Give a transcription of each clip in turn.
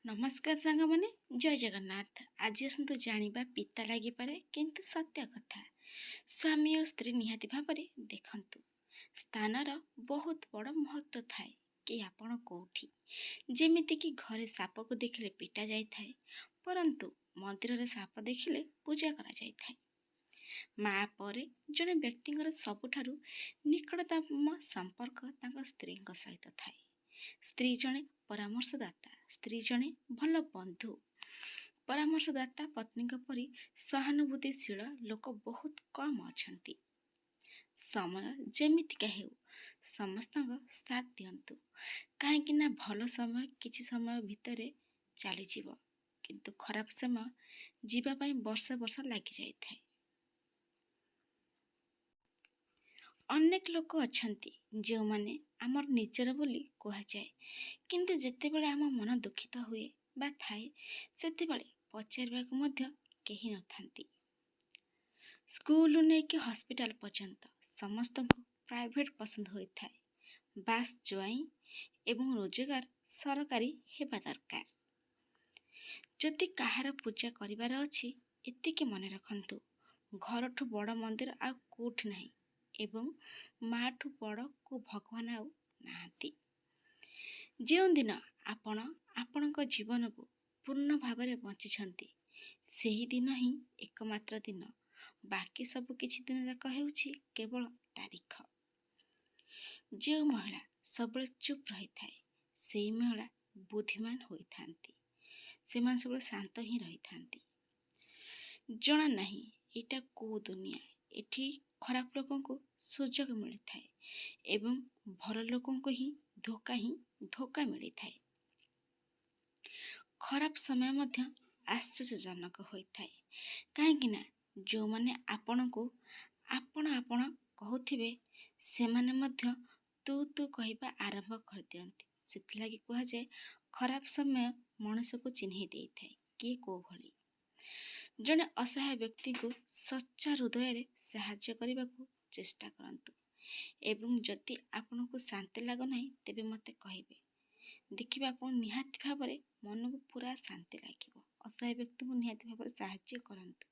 ନମସ୍କାର ସାଙ୍ଗମାନେ, ଜୟ ଜଗନ୍ନାଥ। ଆଜି ଆସନ୍ତୁ ଜାଣିବା ପିତା ଲାଗିପାରେ କିନ୍ତୁ ସତ୍ୟ କଥା। ସ୍ୱାମୀ ଓ ସ୍ତ୍ରୀ ନିହାତି ଭାବରେ ଦେଖନ୍ତୁ, ସ୍ଥାନର ବହୁତ ବଡ଼ ମହତ୍ଵ ଥାଏ କି ଆପଣ କେଉଁଠି। ଯେମିତିକି ଘରେ ସାପକୁ ଦେଖିଲେ ପିଟା ଯାଇଥାଏ, ପରନ୍ତୁ ମନ୍ଦିରରେ ସାପ ଦେଖିଲେ ପୂଜା କରାଯାଇଥାଏ। ମା ପରେ ଜଣେ ବ୍ୟକ୍ତିଙ୍କର ସବୁଠାରୁ ନିକଟତମ ସମ୍ପର୍କ ତାଙ୍କ ସ୍ତ୍ରୀଙ୍କ ସହିତ ଥାଏ। ସ୍ତ୍ରୀ ଜଣେ ପରାମର୍ଶଦାତା, ସ୍ତ୍ରୀ ଜଣେ ଭଲ ବନ୍ଧୁ। ପରାମର୍ଶଦାତା ପତ୍ନୀଙ୍କ ପରି ସହାନୁଭୂତିଶୀଳ ଲୋକ ବହୁତ କମ୍ ଅଛନ୍ତି। ସମୟ ଯେମିତିକା ହେଉ ସମସ୍ତଙ୍କ ସାଥ ଦିଅନ୍ତୁ, କାହିଁକି ନା ଭଲ ସମୟ କିଛି ସମୟ ଭିତରେ ଚାଲିଯିବ, କିନ୍ତୁ ଖରାପ ସମୟ ଯିବା ପାଇଁ ବର୍ଷ ବର୍ଷ ଲାଗିଯାଇଥାଏ। ଅନେକ ଲୋକ ଅଛନ୍ତି ଯେଉଁମାନେ ଆମର ନିଜର ବୋଲି କୁହାଯାଏ, କିନ୍ତୁ ଯେତେବେଳେ ଆମ ମନ ଦୁଃଖିତ ହୁଏ ବା ଥାଏ, ସେତେବେଳେ ପଚାରିବାକୁ ମଧ୍ୟ କେହି ନଥାନ୍ତି। ସ୍କୁଲରୁ ନେଇକି ହସ୍ପିଟାଲ ପର୍ଯ୍ୟନ୍ତ ସମସ୍ତଙ୍କୁ ପ୍ରାଇଭେଟ୍ ପସନ୍ଦ ହୋଇଥାଏ। ବାସ୍ ଜ୍ୱାଇଁ ଏବଂ ରୋଜଗାର ସରକାରୀ ହେବା ଦରକାର। ଯଦି କାହାର ପୂଜା କରିବାର ଅଛି, ଏତିକି ମନେ ରଖନ୍ତୁ, ଘରଠୁ ବଡ଼ ମନ୍ଦିର ଆଉ କେଉଁଠି ନାହିଁ ଏବଂ ମାଠୁ ବଡ଼ କେଉଁ ଭଗବାନ ଆଉ ନାହାନ୍ତି। ଯେଉଁଦିନ ଆପଣ ଆପଣଙ୍କ ଜୀବନକୁ ପୂର୍ଣ୍ଣ ଭାବରେ ବଞ୍ଚିଛନ୍ତି, ସେହି ଦିନ ହିଁ ଏକମାତ୍ର ଦିନ। ବାକି ସବୁ କିଛି ଦିନ ଯାକ ହେଉଛି କେବଳ ତାରିଖ। ଯେଉଁ ମହିଳା ସବୁବେଳେ ଚୁପ୍ ରହିଥାଏ, ସେହି ମହିଳା ବୁଦ୍ଧିମାନ ହୋଇଥାନ୍ତି। ସେମାନେ ସବୁବେଳେ ଶାନ୍ତ ହିଁ ରହିଥାନ୍ତି। ଜଣା ନାହିଁ ଏଇଟା କେଉଁ ଦୁନିଆ, ଏଠି ଖରାପ ଲୋକଙ୍କୁ ସୁଯୋଗ ମିଳିଥାଏ ଏବଂ ଭଲ ଲୋକଙ୍କୁ ହିଁ ଧୋକା ମିଳିଥାଏ। ଖରାପ ସମୟ ମଧ୍ୟ ଆଶ୍ଚର୍ଯ୍ୟଜନକ ହୋଇଥାଏ, କାହିଁକି ନା ଯେଉଁମାନେ ଆପଣଙ୍କୁ ଆପଣ କହୁଥିବେ, ସେମାନେ ମଧ୍ୟ ତୁ କହିବା ଆରମ୍ଭ କରିଦିଅନ୍ତି। ସେଥିଲାଗି କୁହାଯାଏ, ଖରାପ ସମୟ ମଣିଷକୁ ଚିହ୍ନି ଦେଇଥାଏ କିଏ କେଉଁ ଭଳି। ଜଣେ ଅସହାୟ ବ୍ୟକ୍ତିକୁ ସଚ୍ଚା ହୃଦୟରେ ସାହାଯ୍ୟ କରିବାକୁ ଚେଷ୍ଟା କରନ୍ତୁ ଏବଂ ଯଦି ଆପଣଙ୍କୁ ଶାନ୍ତି ଲାଗୁନାହିଁ, ତେବେ ମୋତେ କହିବେ। ଦେଖିବେ ଆପଣ ନିହାତି ଭାବରେ ମନକୁ ପୁରା ଶାନ୍ତି ଲାଗିବ। ଅସହାୟ ବ୍ୟକ୍ତିଙ୍କୁ ନିହାତି ଭାବରେ ସାହାଯ୍ୟ କରନ୍ତୁ,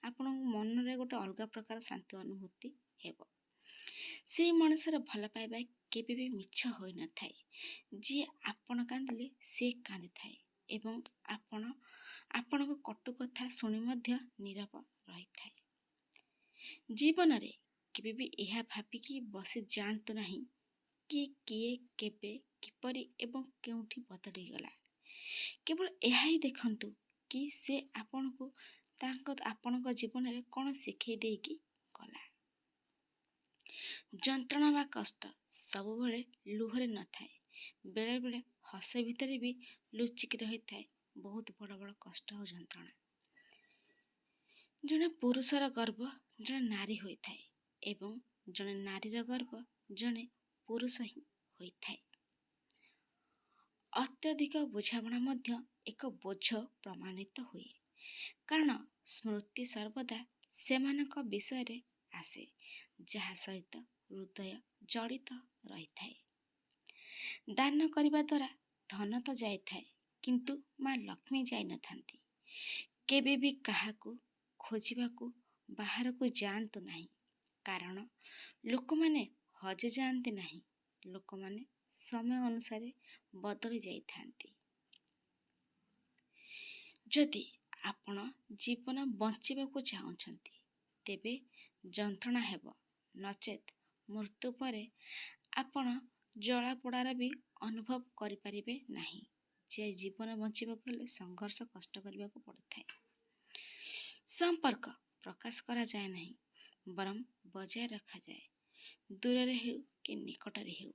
ଆପଣଙ୍କ ମନରେ ଗୋଟେ ଅଲଗା ପ୍ରକାର ଶାନ୍ତି ଅନୁଭୂତି ହେବ। ସେହି ମଣିଷର ଭଲ ପାଇବା କେବେ ବି ମିଛ ହୋଇନଥାଏ। ଯିଏ ଆପଣ କାନ୍ଦିଲେ ସିଏ କାନ୍ଦିଥାଏ ଏବଂ ଆପଣଙ୍କ କଟୁ କଥା ଶୁଣି ମଧ୍ୟ ନୀରବ ରହିଥାଏ। ଜୀବନରେ କେବେ ବି ଏହା ଭାବିକି ବସି ଯାଆନ୍ତୁ ନାହିଁ କି କିଏ କେବେ କିପରି ଏବଂ କେଉଁଠି ବଦଳିଗଲା। କେବଳ ଏହା ହିଁ ଦେଖନ୍ତୁ କି ସେ ଆପଣଙ୍କ ଜୀବନରେ କ'ଣ ଶିଖେଇ ଦେଇକି ଗଲା। ଯନ୍ତ୍ରଣା ବା କଷ୍ଟ ସବୁବେଳେ ଲୁହରେ ନଥାଏ, ବେଳେବେଳେ ହସ ଭିତରେ ବି ଲୁଚିକି ରହିଥାଏ ବହୁତ ବଡ଼ ବଡ଼ କଷ୍ଟ ଓ ଯନ୍ତ୍ରଣା। ଜଣେ ପୁରୁଷର ଗର୍ବ ଜଣେ ନାରୀ ହୋଇଥାଏ ଏବଂ ଜଣେ ନାରୀର ଗର୍ବ ଜଣେ ପୁରୁଷ ହିଁ ହୋଇଥାଏ। ଅତ୍ୟଧିକ ବୁଝାମଣା ମଧ୍ୟ ଏକ ବୋଝ ପ୍ରମାଣିତ ହୁଏ, କାରଣ ସ୍ମୃତି ସର୍ବଦା ସେମାନଙ୍କ ବିଷୟରେ ଆସେ ଯାହା ସହିତ ହୃଦୟ ଜଡ଼ିତ ରହିଥାଏ। ଦାନ କରିବା ଦ୍ୱାରା ଧନ ତ ଯାଇଥାଏ, କିନ୍ତୁ ମା ଲକ୍ଷ୍ମୀ ଯାଇନଥାନ୍ତି। କେବେ ବି କାହାକୁ ଖୋଜିବାକୁ ବାହାରକୁ ଯାଆନ୍ତୁ ନାହିଁ, କାରଣ ଲୋକମାନେ ହଜି ଯାଆନ୍ତି ନାହିଁ, ଲୋକମାନେ ସମୟ ଅନୁସାରେ ବଦଳି ଯାଇଥାନ୍ତି। ଯଦି ଆପଣ ଜୀବନ ବଞ୍ଚିବାକୁ ଚାହୁଁଛନ୍ତି, ତେବେ ଯନ୍ତ୍ରଣା ହେବ, ନଚେତ୍ ମୃତ୍ୟୁ ପରେ ଆପଣ ଜଳାପୋଡ଼ାର ବି ଅନୁଭବ କରିପାରିବେ ନାହିଁ। ଯେ ଜୀବନ ବଞ୍ଚିବାକୁ ହେଲେ ସଂଘର୍ଷ କଷ୍ଟ କରିବାକୁ ପଡ଼ିଥାଏ। ସମ୍ପର୍କ ପ୍ରକାଶ କରାଯାଏ ନାହିଁ, ବରଂ ବଜାୟ ରଖାଯାଏ। ଦୂରରେ ହେଉ କି ନିକଟରେ ହେଉ,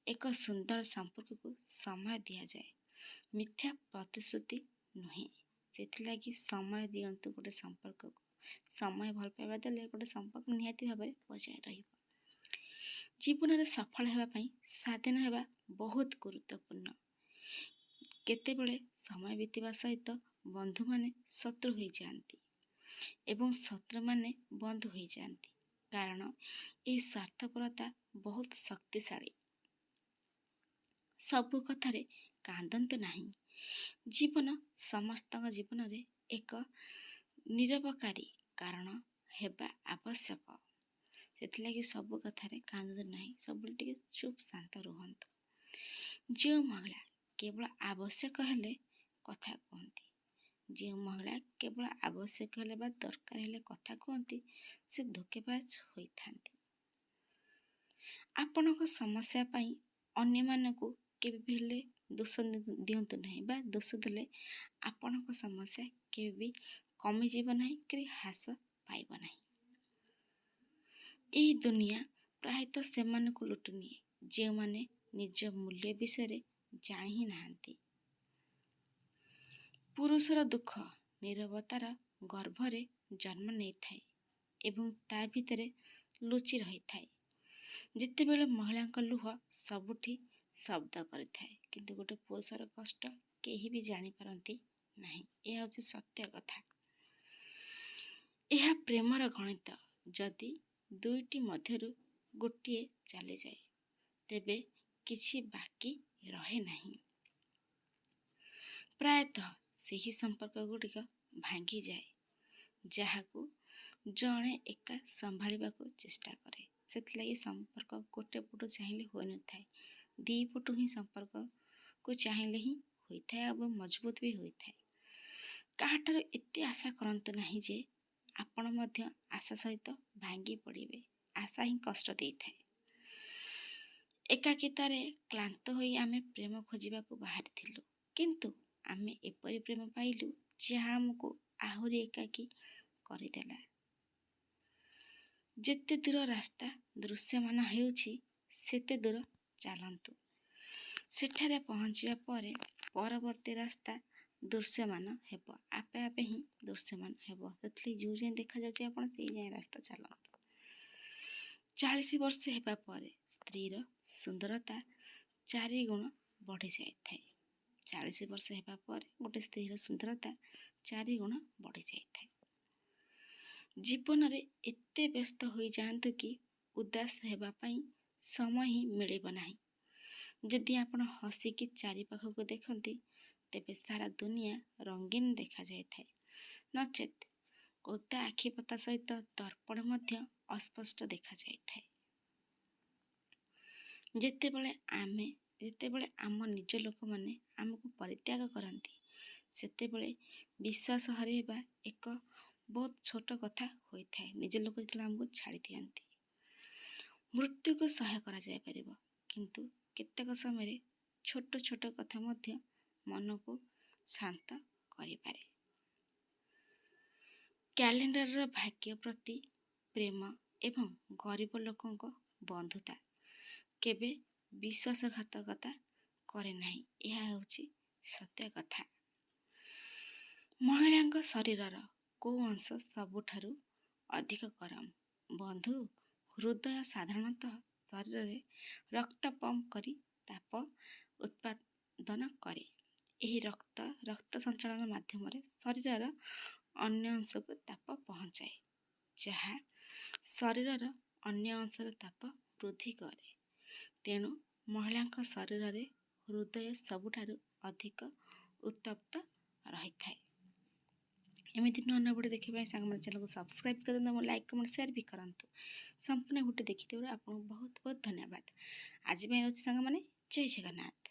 ଏକ ସୁନ୍ଦର ସମ୍ପର୍କକୁ ସମୟ ଦିଆଯାଏ, ମିଥ୍ୟା ପ୍ରତିଶ୍ରୁତି ନୁହେଁ। ସେଥିଲାଗି ସମୟ ଦିଅନ୍ତୁ ଗୋଟେ ସମ୍ପର୍କକୁ। ସମୟ ଭଲ ପାଇବା ଦେଲେ ଗୋଟେ ସମ୍ପର୍କ ନିହାତି ଭାବରେ ବଜାୟ ରହିବ। ଜୀବନରେ ସଫଳ ହେବା ପାଇଁ ସ୍ୱାଧୀନ ହେବା ବହୁତ ଗୁରୁତ୍ୱପୂର୍ଣ୍ଣ। କେତେବେଳେ ସମୟ ବିତିବା ସହିତ ବନ୍ଧୁମାନେ ଶତ୍ରୁ ହୋଇଯାଆନ୍ତି ଏବଂ ଶତ୍ରୁମାନେ ବନ୍ଧୁ ହୋଇଯାଆନ୍ତି, କାରଣ ଏହି ସ୍ୱାର୍ଥପରତା ବହୁତ ଶକ୍ତିଶାଳୀ। ସବୁ କଥାରେ କାନ୍ଦନ୍ତୁ ନାହିଁ, ଜୀବନ ସମସ୍ତଙ୍କ ଜୀବନରେ ଏକ ନିରବକାରୀ କାରଣ ହେବା ଆବଶ୍ୟକ। ସେଥିଲାଗି ସବୁ କଥାରେ କାନ୍ଦନ୍ତୁ ନାହିଁ, ସବୁବେଳେ ଟିକେ ଚୁପ୍ ଶାନ୍ତ ରୁହନ୍ତୁ। ଯେଉଁ ମହିଳା କେବଳ ଆବଶ୍ୟକ ହେଲେ କଥା କୁହନ୍ତି, ଯେଉଁ ମହିଳା କେବଳ ଆବଶ୍ୟକ ହେଲେ ବା ଦରକାର ହେଲେ କଥା କୁହନ୍ତି, ସେ ଧୋକେବାଜ ହୋଇଥାନ୍ତି। ଆପଣଙ୍କ ସମସ୍ୟା ପାଇଁ ଅନ୍ୟମାନଙ୍କୁ କେବେ ବି ହେଲେ ଦୋଷ ଦିଅନ୍ତୁ ନାହିଁ, ବା ଦୋଷ ଦେଲେ ଆପଣଙ୍କ ସମସ୍ୟା କେବେ ବି କମିଯିବ ନାହିଁ କି ହ୍ରାସ ପାଇବ ନାହିଁ। ଏହି ଦୁନିଆ ପ୍ରାୟତଃ ସେମାନଙ୍କୁ ଲୁଟି ନିଏ ଯେଉଁମାନେ ନିଜ ମୂଲ୍ୟ ବିଷୟରେ ଜାଣି ହିଁ ନାହାନ୍ତି। ପୁରୁଷର ଦୁଃଖ ନୀରବତାର ଗର୍ଭରେ ଜନ୍ମ ନେଇଥାଏ ଏବଂ ତା ଭିତରେ ଲୁଚି ରହିଥାଏ। ଯେତେବେଳେ ମହିଳାଙ୍କ ଲୁହ ସବୁଠି ଶବ୍ଦ କରିଥାଏ, କିନ୍ତୁ ଗୋଟେ ପୁରୁଷର କଷ୍ଟ କେହି ବି ଜାଣିପାରନ୍ତି ନାହିଁ। ଏହା ହେଉଛି ସତ୍ୟ କଥା। ଏହା ପ୍ରେମର ଗଣିତ। ଯଦି ଦୁଇଟି ମଧ୍ୟରୁ ଗୋଟିଏ ଚାଲିଯାଏ, ତେବେ କିଛି ବାକି ରହେ ନାହିଁ। ପ୍ରାୟତଃ ସେହି ସମ୍ପର୍କ ଗୁଡ଼ିକ ଭାଙ୍ଗିଯାଏ ଯାହାକୁ ଜଣେ ଏକା ସମ୍ଭାଳିବାକୁ ଚେଷ୍ଟା କରେ। ସେଥିଲାଗି ସମ୍ପର୍କ ଗୋଟେ ପଟୁ ଚାହିଁଲେ ହୋଇନଥାଏ, ଦୁଇ ପଟୁ ହିଁ ସମ୍ପର୍କକୁ ଚାହିଁଲେ ହିଁ ହୋଇଥାଏ ଏବଂ ମଜବୁତ ବି ହୋଇଥାଏ। କାହାଠାରୁ ଏତେ ଆଶା କରନ୍ତୁ ନାହିଁ ଯେ ଆପଣ ମଧ୍ୟ ଆଶା ସହିତ ଭାଙ୍ଗି ପଡ଼ିବେ। ଆଶା ହିଁ କଷ୍ଟ ଦେଇଥାଏ। ଏକାକିତାରେ କ୍ଳାନ୍ତ ହୋଇ ଆମେ ପ୍ରେମ ଖୋଜିବାକୁ ବାହାରିଥିଲୁ, କିନ୍ତୁ ଆମେ ଏପରି ପ୍ରେମ ପାଇଲୁ ଯାହା ଆମକୁ ଆହୁରି ଏକାକୀ କରିଦେଲା। ଯେତେ ଦୂର ରାସ୍ତା ଦୃଶ୍ୟମାନ ହେଉଛି, ସେତେ ଦୂର ଚାଲନ୍ତୁ। ସେଠାରେ ପହଞ୍ଚିବା ପରେ ପରବର୍ତ୍ତୀ ରାସ୍ତା ଦୃଶ୍ୟମାନ ହେବ, ଆପେ ଆପେ ହିଁ ଦୃଶ୍ୟମାନ ହେବ। ସେଥିଲାଗି ଯେଉଁ ଯାଏଁ ଦେଖାଯାଉଛି ଆପଣ ସେଇ ଯାଏଁ ରାସ୍ତା ଚାଲନ୍ତୁ। 40 ବର୍ଷ ହେବା ପରେ ସ୍ତ୍ରୀର ସୁନ୍ଦରତା 4 ଗୁଣ ବଢ଼ିଯାଇଥାଏ। 40 ବର୍ଷ ହେବା ପରେ ଗୋଟେ ସ୍ତ୍ରୀର ସୁନ୍ଦରତା 4 ଗୁଣ ବଢ଼ିଯାଇଥାଏ। ଜୀବନରେ ଏତେ ବ୍ୟସ୍ତ ହୋଇଯାଆନ୍ତୁ କି ଉଦାସ ହେବା ପାଇଁ ସମୟ ହିଁ ମିଳିବ ନାହିଁ। ଯଦି ଆପଣ ହସିକି ଚାରିପାଖକୁ ଦେଖନ୍ତି, ତେବେ ସାରା ଦୁନିଆ ରଙ୍ଗୀନ ଦେଖାଯାଇଥାଏ। ନଚେତ୍ ଓଦା ଆଖିପତା ସହିତ ଦର୍ପଣ ମଧ୍ୟ ଅସ୍ପଷ୍ଟ ଦେଖାଯାଇଥାଏ। ଯେତେବେଳେ ଆମ ନିଜ ଲୋକମାନେ ଆମକୁ ପରିତ୍ୟାଗ କରନ୍ତି, ସେତେବେଳେ ବିଶ୍ୱାସ ହରାଇବା ଏକ ବହୁତ ଛୋଟ କଥା ହୋଇଥାଏ। ନିଜ ଲୋକ ଯେତେବେଳେ ଆମକୁ ଛାଡ଼ି ଦିଅନ୍ତି, ମୃତ୍ୟୁକୁ ସହ୍ୟ କରାଯାଇପାରିବ, କିନ୍ତୁ କେତେକ ସମୟରେ ଛୋଟ ଛୋଟ କଥା ମଧ୍ୟ ମନକୁ ଶାନ୍ତ କରିପାରେ। କ୍ୟାଲେଣ୍ଡରର ଭାଗ୍ୟ ପ୍ରତି ପ୍ରେମ ଏବଂ ଗରିବ ଲୋକଙ୍କ ବନ୍ଧୁତା କେବେ ବିଶ୍ୱାସଘାତକତା କରେ ନାହିଁ। ଏହା ହେଉଛି ସତ୍ୟ କଥା। ମହିଳାଙ୍କ ଶରୀରର କେଉଁ ଅଂଶ ସବୁଠାରୁ ଅଧିକ ଗରମ? ବନ୍ଧୁ, ହୃଦୟ ସାଧାରଣତଃ ଶରୀରରେ ରକ୍ତ ପମ୍ପ କରି ତାପ ଉତ୍ପାଦନ କରେ। ଏହି ରକ୍ତ ସଞ୍ଚାଳନ ମାଧ୍ୟମରେ ଶରୀରର ଅନ୍ୟ ଅଂଶକୁ ତାପ ପହଞ୍ଚାଏ, ଯାହା ଶରୀରର ଅନ୍ୟ ଅଂଶର ତାପ ବୃଦ୍ଧି କରେ। ତେଣୁ ମହିଳାଙ୍କ ଶରୀରରେ ହୃଦୟ ସବୁଠାରୁ ଅଧିକ ଉତ୍ତପ୍ତ ରହିଥାଏ। ଏମିତି ନୂଆ ନୂଆ ଭିଡ଼ିଓ ଦେଖିବା ପାଇଁ ସାଙ୍ଗମାନେ ଚ୍ୟାନେଲକୁ ସବସ୍କ୍ରାଇବ୍ କରନ୍ତୁ ଏବଂ ଲାଇକ୍ କମେଣ୍ଟ ସେୟାର ବି କରନ୍ତୁ। ସମ୍ପୂର୍ଣ୍ଣ ଭିଡ଼ିଓ ଦେଖିଥିବାରୁ ଆପଣଙ୍କୁ ବହୁତ ବହୁତ ଧନ୍ୟବାଦ। ଆଜି ପାଇଁ ରହୁଛି ସାଙ୍ଗମାନେ, ଜୟ ଜଗନ୍ନାଥ।